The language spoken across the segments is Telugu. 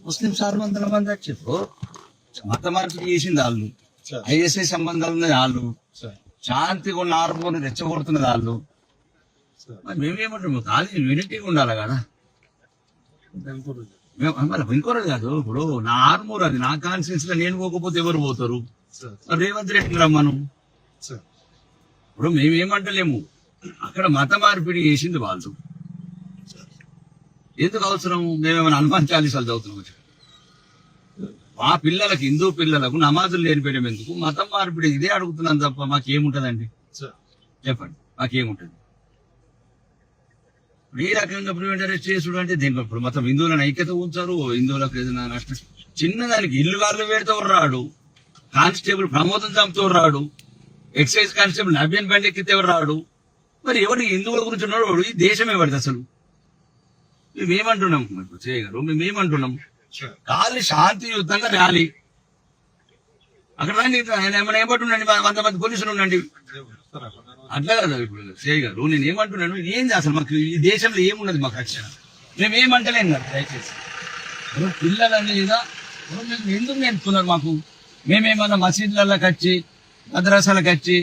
ముస్లిం 600 మంది వచ్చారు. మత మార్పిడి చేసింది వాళ్ళు, ఐఎస్ఐ సంబంధాలు ఉన్నది వాళ్ళు, శాంతిగా ఉన్న ఆర్మోని రెచ్చగొడుతున్నది వాళ్ళు. మరి మేమేమంటాము, కాదు యూనిటీగా ఉండాలి కదా. ఇంకోరు కాదు, ఇప్పుడు నా ఆర్మూర్ అది నా కాన్ఫిడెన్స్ లో నేను పోకపోతే ఎవరు పోతారు? రేవంత్ రెడ్డిని రమ్మను. ఇప్పుడు మేమేమంటలేము, అక్కడ మత మార్పిడి చేసింది వాళ్ళు. ఎందుకు అవసరం? మేమేమైనా హనుమాన్ చాలీసాలు చదువుతున్నాం? మా పిల్లలకు, హిందూ పిల్లలకు నమాజులు నేర్పేయడం ఎందుకు? మతం మార్పిడి ఇదే అడుగుతున్నాను తప్ప మాకేముంటదండి? చెప్పండి, మాకేముంటది? ఈ రకంగా ప్రివెంట్ అరెస్ట్ చేసుడు అంటే దీంట్లో ఇప్పుడు మొత్తం హిందువులను ఐక్యత ఉంచారు. హిందువులకు ఏదైనా నష్టం, చిన్నదానికి ఇల్లు గారులు పెడితే రాడు, కానిస్టేబుల్ ప్రమోదం చంపుతూ రాడు, ఎక్సైజ్ కానిస్టేబుల్ నవ్యన్ బండి ఎక్కితే రాడు. మరి ఎవరు హిందువుల గురించి ఉన్నాడు? ఈ దేశమే పడితే అసలు మేమేమంటున్నాం చేయగారు, మేమేమంటున్నాం కాలి శాంతియుతంగా ర్యాలీ అక్కడ రండి. ఏమైనా ఏమంటుండండి, 100 మంది పోలీసులు ఉండండి. అట్లా కదా ఇప్పుడు చేయగారు. నేను ఏమంటున్నాను, ఏం అసలు మాకు ఈ దేశంలో ఏమున్నది మాకు రక్షణ? మేమేమంటలేం కదా. దయచేసి పిల్లలని లేదా ఎందుకు నేర్పుతున్నారు మాకు? మేమేమన్నా మసీదులకి వచ్చి, మద్రసాలకు వచ్చి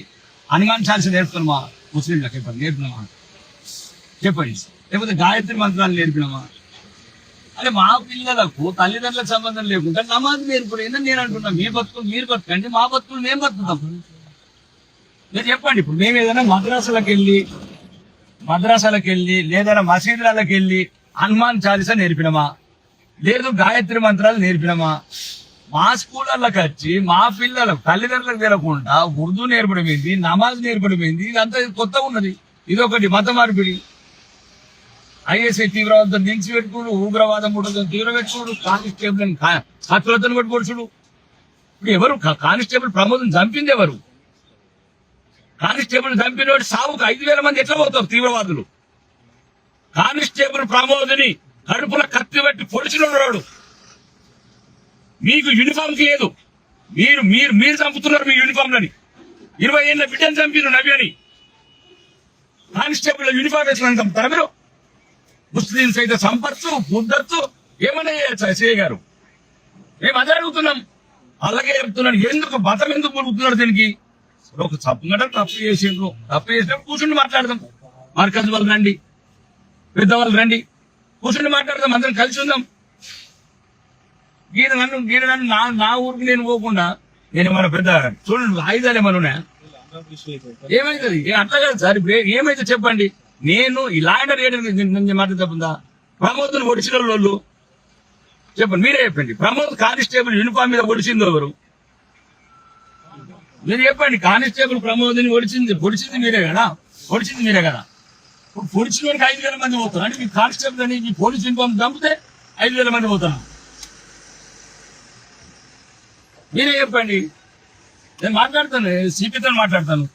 హనుమాన్ చాలీసా నేర్పుతున్నామా? ముస్లింలకు చెప్పండి, నేర్పినామా? చెప్పండి. లేకపోతే గాయత్రి మంత్రాలు నేర్పినామా? అంటే మా పిల్లలకు తల్లిదండ్రులకు సంబంధం లేకుండా నమాజ్ నేర్పుడు ఏంటని నేను అంటున్నా. మీ బతుకులు మీరు బతకండి, మా బతుకులు మేము బతుకుతాం. మీరు చెప్పండి. ఇప్పుడు మేము ఏదైనా మద్రాసాలకు వెళ్ళి లేదా మసీదులకు వెళ్ళి హనుమాన్ చాలీసా నేర్పినమా? లేదు గాయత్రి మంత్రాలు నేర్పినమా? మా స్కూళ్ళకి వచ్చి మా పిల్లలకు తల్లిదండ్రులకు తెలకుండా ఉర్దూ నేర్పడం ఏంది, నమాజ్ నేర్పడం ఏంది? ఇదంతా కొత్తగా ఉన్నది. ఇదొకటి మత మార్పిడి. ఐఎస్ఐ తీవ్రవాదంతో లింక్స్ పెట్టుకోడు, ఉగ్రవాదం కూడా తీవ్ర పెట్టుకోడు, కానిస్టేబుల్ కత్తులతో పెట్టుకోడు. ఇప్పుడు ఎవరు కానిస్టేబుల్ ప్రమోదం చంపింది ఎవరు? కానిస్టేబుల్ చంపినోడు సావుకు 5,000 మంది ఎట్లా పోతారు తీవ్రవాదులు? కానిస్టేబుల్ ప్రమోదని కడుపుల కత్తి పెట్టి పొడిచినోడు. మీకు యూనిఫామ్ లేదు, మీరు చంపుతున్నారు మీ యూనిఫామ్లని. 20 ఏళ్ళ బిడ్డను చంపిన నవ్యని కానిస్టేబుల్ యూనిఫామ్ వేసుకుని చంపుతారా మీరు? ముస్లింస్ అయితే చంపచ్చు, బుద్ధచ్చు, ఏమన్నా చేయగారు. మేము అదే అడుగుతున్నాం, అలాగే చెప్తున్నాను. ఎందుకు మతం ఎందుకు పొరుగుతున్నారు దీనికి? ఒక తప్పుగంట తప్పు చేసినప్పుడు కూర్చుని మాట్లాడదాం. మార్కజ్ వాళ్ళు రండి, పెద్దవాళ్ళు రండి, కూర్చుని మాట్లాడదాం, అందరం కలిసి ఉందాం. గీడ నన్ను నా ఊరికి నేను పోకుండా నేను మన పెద్ద చూడండి ఆయుధాలు ఏమన్నా ఉన్నాయా? ఏమైతుంది? అట్లా కాదు సార్. ఇప్పుడు ఏమైతే చెప్పండి. నేను ఇలాంటి రేటు మాట తప్పుందా? ప్రమోద్ను ఒడిచిన వాళ్ళు చెప్పండి, మీరే చెప్పండి. ప్రమోద్ కానిస్టేబుల్ యూనిఫామ్ మీద ఒడిచింది ఎవరు? మీరు చెప్పండి. కానిస్టేబుల్ ప్రమోద్ని పొడిచింది మీరే కదా. పొడిచిన వారికి 5,000 మంది పోతారు. అంటే మీ కానిస్టేబుల్ అని మీ పోలీస్ యూనిఫామ్ చంపితే 5,000 మంది పోతారు. మీరే చెప్పండి. నేను మాట్లాడతాను, సిపితో మాట్లాడతాను.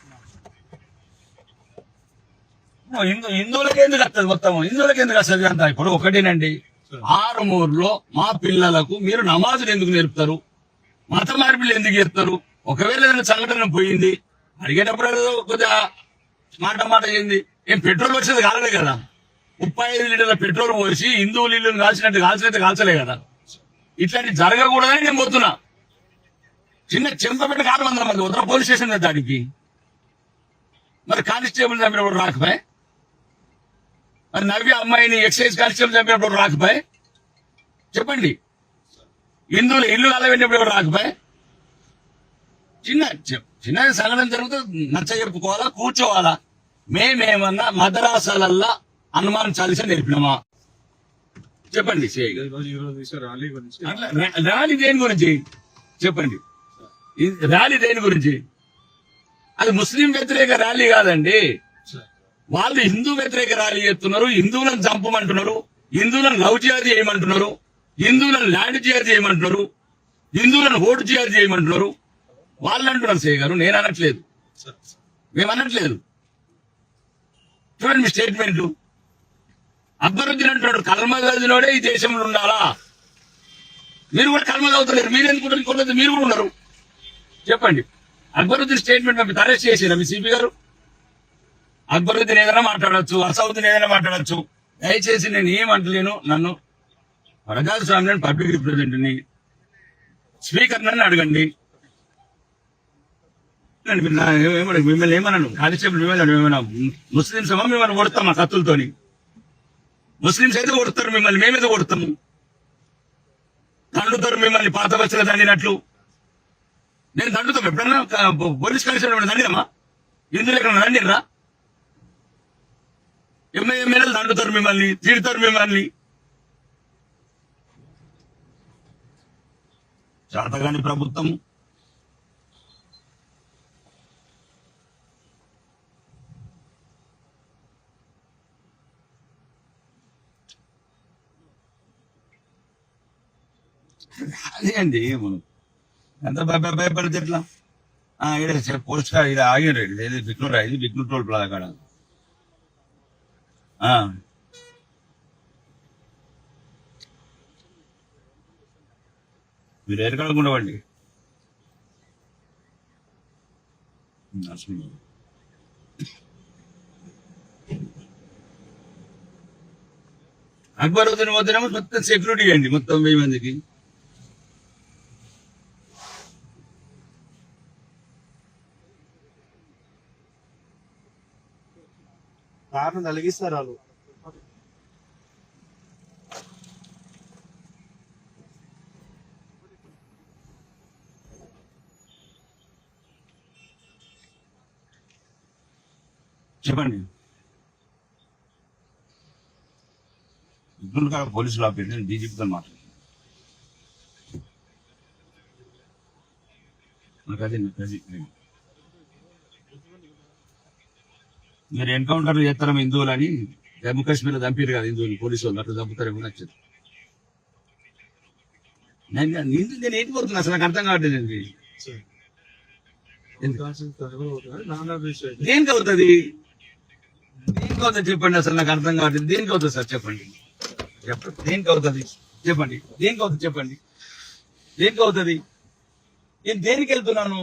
హిందువులకి ఎందుకు వస్తుంది? మొత్తం హిందువులకి ఎందుకు వస్తుంది అంతా? ఇప్పుడు ఒకటేనండి, ఆరుమూరులో మా పిల్లలకు మీరు నమాజులు ఎందుకు నేర్పుతారు? మత మార్పిడి ఎందుకు చేస్తారు? ఒకవేళ ఏదైనా సంఘటన పోయింది అడిగేటప్పుడు కొద్దిగా మాట అయింది. ఏం పెట్రోల్ వచ్చేది కాలే కదా. 35 లీటర్ల పెట్రోల్ పోసి హిందువులు ఇల్లు కాల్చినట్టు కాల్చలే కదా. ఇట్లాంటి జరగకూడదని నేను పోతున్నా. చిన్న చెంపపెట్ట 600 మంది ఉత్తర పోలీస్ స్టేషన్ దానికి. మరి కానిస్టేబుల్ చంపినప్పుడు రాకపోయి, మరి నవ్య అమ్మాయిని ఎక్సైజ్ కానిస్టేబుల్ చంపినప్పుడు రాకపోయి, చెప్పండి. హిందువులు ఇల్లు కాలబెట్టినప్పుడు రాకపోయి, చిన్న సంఘటన జరిగితే నచ్చ చెప్పుకోవాలా, కూర్చోవాలా? మేమేమన్నా మద్రాసాలల్లా హనుమాన్ చాలీసా నేర్పినామా? చెప్పండి. ర్యాలీ దేని గురించి చెప్పండి? ర్యాలీ దేని గురించి? అది ముస్లిం వ్యతిరేక ర్యాలీ కాదండి. వాళ్ళు హిందూ వ్యతిరేక ర్యాలీ చేస్తున్నారు. హిందువులను చంపమంటున్నారు, హిందువులను లవ్ జిహాద్ చేయమంటున్నారు, హిందువులను ల్యాండ్ జిహాద్ చేయమంటున్నారు, హిందువులను ఓటు జిహాద్ చేయమంటున్నారు. వాళ్ళు అంటున్నారు సే గారు, నేను అనట్లేదు, మేమనట్లేదు. చూడండి మీ స్టేట్మెంట్లు. అక్బరుద్దీన్ అంటున్నాడు కల్మా చదివినోడే ఈ దేశంలో ఉండాలా? మీరు కూడా కల్మా చదువుతలేరు, మీరెందుకు మీరు కూడా ఉన్నారు? చెప్పండి. అక్బరుద్దీన్ స్టేట్మెంట్ పంపి అరెస్ట్ చేసిరా మీ సిపి గారు? అక్బరుద్దీన్ ఏదైనా మాట్లాడచ్చు, అసౌద్దీన్ ఏదైనా మాట్లాడచ్చు. దయచేసి నేను ఏమంటలేను. నన్ను ప్రజాస్వామ్యాన్ని పబ్లిక్ రిప్రజెంటేటివ్ని స్పీకర్ నన్ను అడగండి. మిమ్మల్ని ఏమన్నాను కానిస్టేబుల్ మిమ్మల్ని ఏమన్నా ముస్లింస్ ఏమో మిమ్మల్ని కొడతాం ఆ కత్తులతోని. ముస్లింస్ అయితే కొడతారు మిమ్మల్ని, మేమేదో కొడతాము. దండుతారు మిమ్మల్ని పాత బస్సులో దండినట్లు. నేను దండుతాం ఎప్పుడన్నా పోలీస్ కానిస్టేబుల్ దండినమ్మా? ఇందులో ఎక్కడ దండినరా? ఎమ్మెల్యేలు దండుతారు మిమ్మల్ని, తిడతారు మిమ్మల్ని. చేతగాని ప్రభుత్వం అదే అండి. ఎంత భయపడితే ఎట్లా? ఇక్కడ పోలీస్ కాడ ఇక్కడ ఆగిన ఇది బిక్నూరు, ఇది బిక్నూరు టోల్ ప్లాజా కాడ. మీరు ఎరకడకుండా వండి అక్బర్ వద్దనేమో మొత్తం సెక్యూరిటీ అండి, మొత్తం 1000 మందికి. కారణం కలిగిస్తారు వాళ్ళు. చెప్పండి. ఇప్పుడు కాదు పోలీసులు ఆపేది, డీజీపీతో మాట్లాడుతున్నాను. మీరు ఎన్కౌంటర్లు చేస్తారా హిందువులని? జమ్మూ కాశ్మీర్ లో చంపారు కదా హిందువులు, పోలీసు వాళ్ళు అట్లా చంపుతారేమో నచ్చదు. నేను ఏంటి పోతున్నా అసలు నాకు అర్థం కావట్లేదు. దేనికి అవుతుంది? దేనికి అవుతుంది చెప్పండి, అసలు నాకు అర్థం కావట్లేదు. దేనికి అవుతుంది సార్ చెప్పండి, దేనికి అవుతుంది చెప్పండి, దేనికి అవుతుంది చెప్పండి, దేనికి అవుతుంది? నేను దేనికి వెళ్తున్నాను?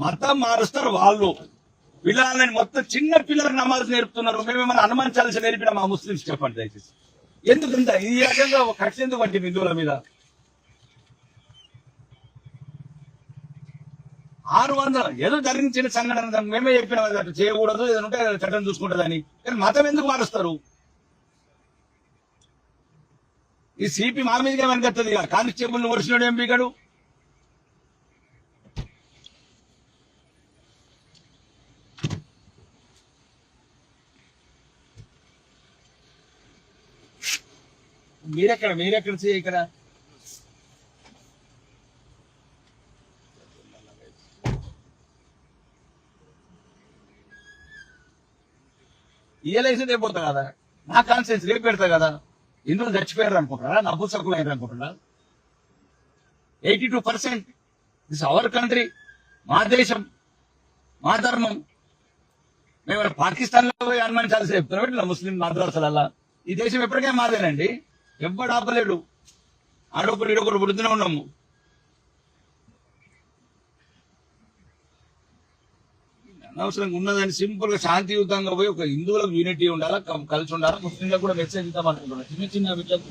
మతం మారుస్తారు వాళ్ళు, పిల్లలని మొత్తం చిన్న పిల్లలకు నమాజ్ నేర్పుతున్నారు. మేమేమైనా అనుమానించాల్సి నేర్పిన మా ముస్లింస్ చెప్పండి దయచేసి. ఎందుకంత ఈ రకంగా కక్ష ఎందుకు అంటే హిందువుల మీద? 600 ఏదో జరిగిన చిన్న సంఘటన మేమే చెప్పిన చేయకూడదు, ఏదైనా ఉంటే చట్టం చూసుకుంటుందని. కానీ మతం ఎందుకు మారుస్తారు? ఈ సిపి మా మీదగా వెనకత్తది, కానిస్టేబుల్ వర్షినాడు ఎంపీ గారు. మీరెక్కడ ఇక్కడ ఈఎల్ఐసీ రేపు పోతా కదా, నా కాన్సెన్స్ రేపు పెడతా కదా. హిందువులు చచ్చిపోయారు అనుకుంటారా? నపుంసకులు అయ్యారు అనుకుంటారా? 82% దిస్ అవర్ కంట్రీ, మా దేశం, మా ధర్మం. మేము పాకిస్తాన్ లో పోయి అనుమానించాల్సి చెప్తున్నాం ముస్లిం మాద్రాసాలల్లా. ఈ దేశం ఎప్పటికైనా మాదేనండి, ఎవ్వడు ఆపలేడు. ఆడొకరు ఇడొకరు పుడుతూనే ఉన్నాము. అనవసరంగా ఉన్నదని సింపుల్ గా శాంతియుతంగా పోయి ఒక హిందువులకు యూనిటీ ఉండాలా, కలిసి ఉండాలా. ముస్లింలకు కూడా మెసేజ్ ఇద్దాం అనుకుంటున్నాను. చిన్న చిన్న విషయాలు